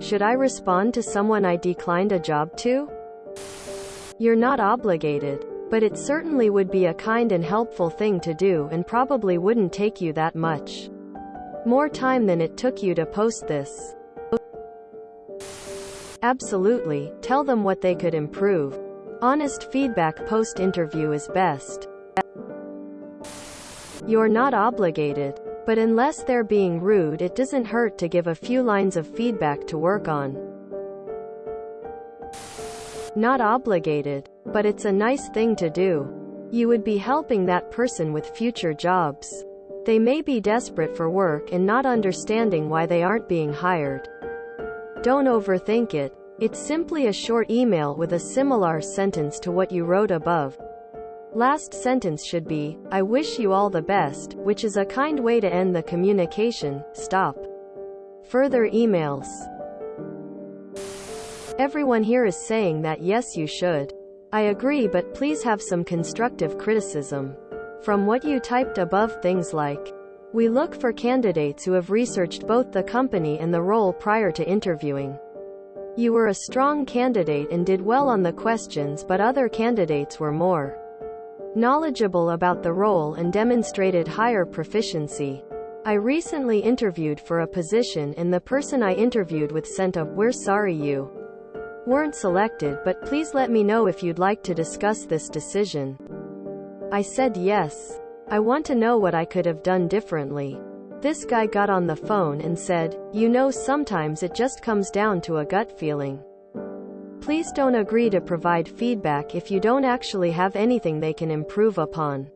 Should I respond to someone I declined a job to? You're not obligated, but it certainly would be a kind and helpful thing to do and probably wouldn't take you that much more time than it took you to post this. Absolutely, tell them what they could improve. Honest feedback post-interview is best. You're not obligated, but unless they're being rude, it doesn't hurt to give a few lines of feedback to work on. Not obligated, but it's a nice thing to do. You would be helping that person with future jobs. They may be desperate for work and not understanding why they aren't being hired. Don't overthink it. It's simply a short email with a similar sentence to what you wrote above. Last sentence should be, "I wish you all the best," which is a kind way to end the communication. Stop further emails. Everyone here is saying that yes, you should. I agree, but please have some constructive criticism. From what you typed above, things like, "We look for candidates who have researched both the company and the role prior to interviewing. You were a strong candidate and did well on the questions, but other candidates were more knowledgeable about the role and demonstrated higher proficiency. I recently interviewed for a position and the person I interviewed with sent a, 'We're sorry you weren't selected, but please let me know if you'd like to discuss this decision.' I said yes. I want to know what I could have done differently." This guy got on the phone and said, "You know, sometimes it just comes down to a gut feeling. Please don't agree to provide feedback if you don't actually have anything they can improve upon.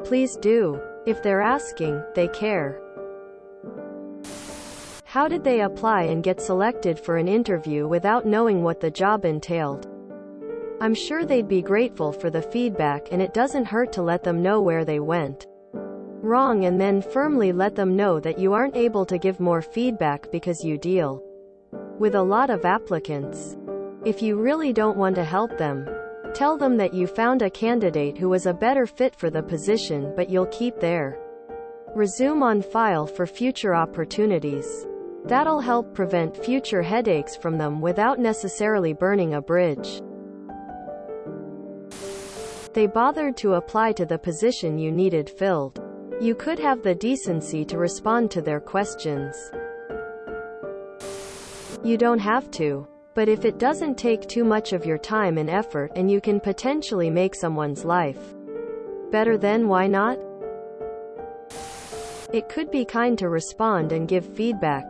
Please do. If they're asking, they care." How did they apply and get selected for an interview without knowing what the job entailed? I'm sure they'd be grateful for the feedback, and it doesn't hurt to let them know where they went wrong and then firmly let them know that you aren't able to give more feedback because you deal with a lot of applicants. If you really don't want to help them, tell them that you found a candidate who was a better fit for the position, but you'll keep their resume on file for future opportunities. That'll help prevent future headaches from them without necessarily burning a bridge. They bothered to apply to the position you needed filled. You could have the decency to respond to their questions. You don't have to. But if it doesn't take too much of your time and effort and you can potentially make someone's life better, then why not? It could be kind to respond and give feedback.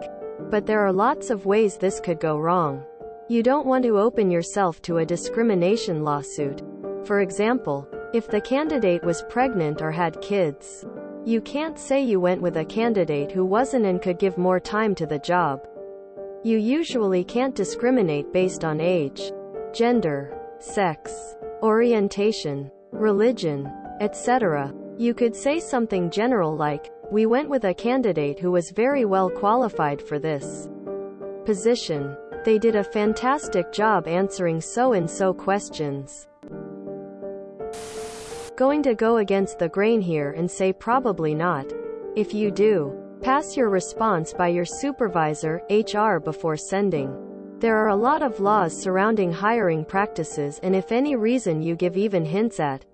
But there are lots of ways this could go wrong. You don't want to open yourself to a discrimination lawsuit. For example, if the candidate was pregnant or had kids, you can't say you went with a candidate who wasn't and could give more time to the job. You usually can't discriminate based on age, gender, sex, orientation, religion, etc. You could say something general like, "We went with a candidate who was very well qualified for this position. They did a fantastic job answering so-and-so questions." Going to go against the grain here and say probably not. If you do, pass your response by your supervisor, HR, before sending. There are a lot of laws surrounding hiring practices, and if any reason you give even hints at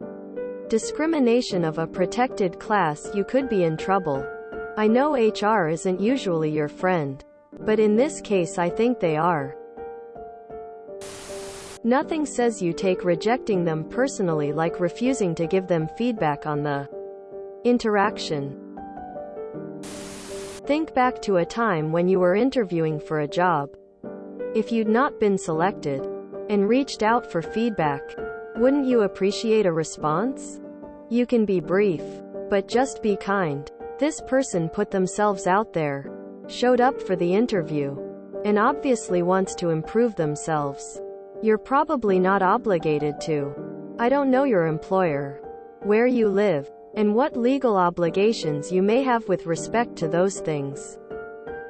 discrimination of a protected class, you could be in trouble. I know HR isn't usually your friend, but in this case I think they are. Nothing says you take rejecting them personally like refusing to give them feedback on the interaction. Think back to a time when you were interviewing for a job. If you'd not been selected and reached out for feedback, wouldn't you appreciate a response? You can be brief, but just be kind. This person put themselves out there, showed up for the interview, and obviously wants to improve themselves. You're probably not obligated to. I don't know your employer, where you live, and what legal obligations you may have with respect to those things.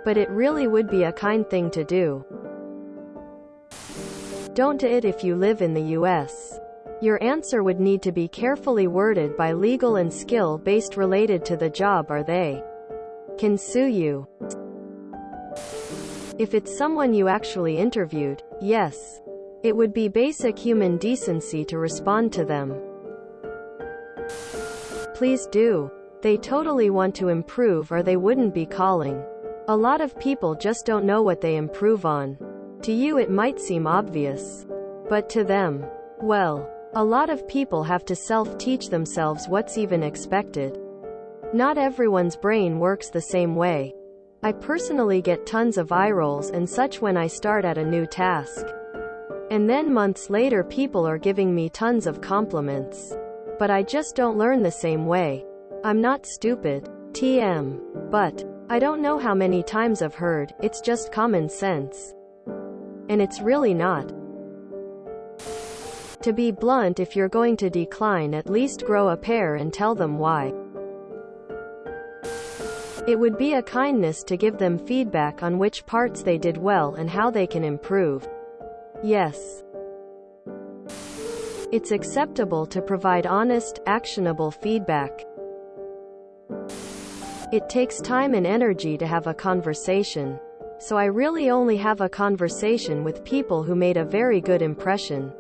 But it really would be a kind thing to do. Don't do it if you live in the US. Your answer would need to be carefully worded by legal and skill-based related to the job, or they can sue you. If it's someone you actually interviewed, yes. It would be basic human decency to respond to them. Please do. They totally want to improve or they wouldn't be calling. A lot of people just don't know what they improve on. To you it might seem obvious. But to them, well, a lot of people have to self-teach themselves what's even expected. Not everyone's brain works the same way. I personally get tons of eye rolls and such when I start at a new task. And then months later people are giving me tons of compliments. But I just don't learn the same way. I'm not stupid. TM. But I don't know how many times I've heard, it's just common sense. And it's really not. To be blunt, if you're going to decline, at least grow a pair and tell them why. It would be a kindness to give them feedback on which parts they did well and how they can improve. Yes. It's acceptable to provide honest, actionable feedback. It takes time and energy to have a conversation. So I really only have a conversation with people who made a very good impression.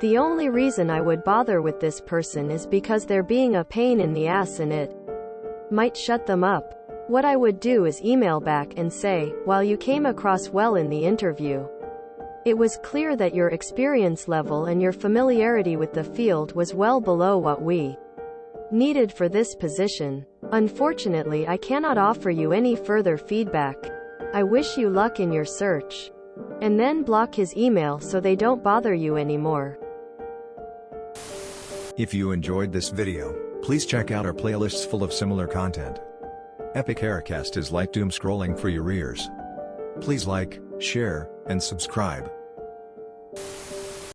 The only reason I would bother with this person is because they're being a pain in the ass and it might shut them up. What I would do is email back and say, while you came across well in the interview, it was clear that your experience level and your familiarity with the field was well below what we needed for this position. Unfortunately, I cannot offer you any further feedback. I wish you luck in your search. And then block his email so they don't bother you anymore. If you enjoyed this video, please check out our playlists full of similar content. Epic Haircast is like doom scrolling for your ears. Please like, share, and subscribe.